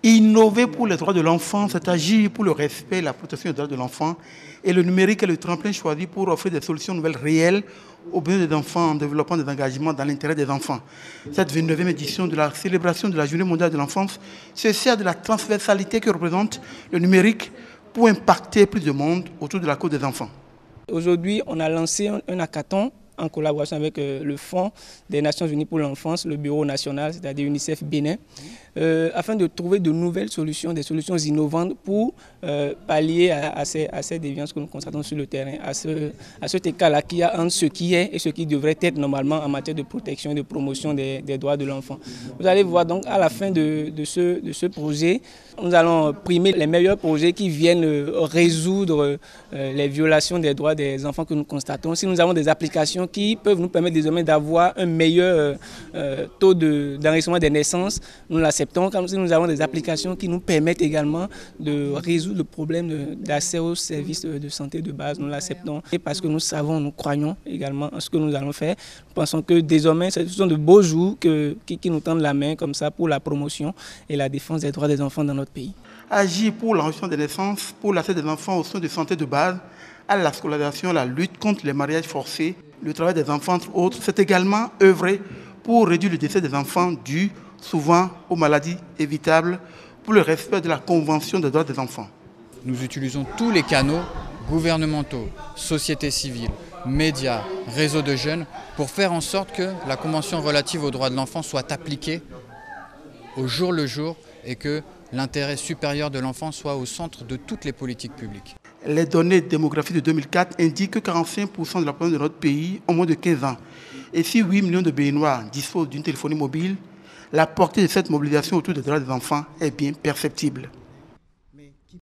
Innover pour les droits de l'enfant, c'est agir pour le respect et la protection des droits de l'enfant. Et le numérique est le tremplin choisi pour offrir des solutions nouvelles réelles aux besoins des enfants en développant des engagements dans l'intérêt des enfants. Cette 29e édition de la célébration de la Journée mondiale de l'enfance se sert de la transversalité que représente le numérique pour impacter plus de monde autour de la cause des enfants. Aujourd'hui, on a lancé un hackathon en collaboration avec le Fonds des Nations Unies pour l'enfance, le Bureau national, c'est-à-dire UNICEF Bénin, afin de trouver de nouvelles solutions, des solutions innovantes pour pallier à ces déviances que nous constatons sur le terrain, à cet écart-là qu'il y a entre ce qui est et ce qui devrait être normalement en matière de protection et de promotion des droits de l'enfant. Vous allez voir donc à la fin de ce projet, nous allons primer les meilleurs projets qui viennent résoudre les violations des droits des enfants que nous constatons. Si nous avons des applications qui peuvent nous permettre désormais d'avoir un meilleur taux d'enregistrement des naissances, nous l'acceptons. Comme si nous avons des applications qui nous permettent également de résoudre le problème d'accès aux services de santé de base, nous l'acceptons. Et parce que nous savons, nous croyons également en ce que nous allons faire. Nous pensons que désormais, ce sont de beaux jours qui nous tendent la main comme ça pour la promotion et la défense des droits des enfants dans notre pays. Agir pour l'enregistrement des naissances, pour l'accès des enfants aux soins de santé de base, à la scolarisation, la lutte contre les mariages forcés, le travail des enfants, entre autres, c'est également œuvrer pour réduire le décès des enfants dus souvent aux maladies évitables, pour le respect de la Convention des droits des enfants. Nous utilisons tous les canaux gouvernementaux, société civile, médias, réseaux de jeunes, pour faire en sorte que la Convention relative aux droits de l'enfant soit appliquée au jour le jour et que l'intérêt supérieur de l'enfant soit au centre de toutes les politiques publiques. Les données démographiques de 2004 indiquent que 45% de la population de notre pays ont moins de 15 ans. Et si 8 millions de Béninois disposent d'une téléphonie mobile, la portée de cette mobilisation autour des droits des enfants est bien perceptible.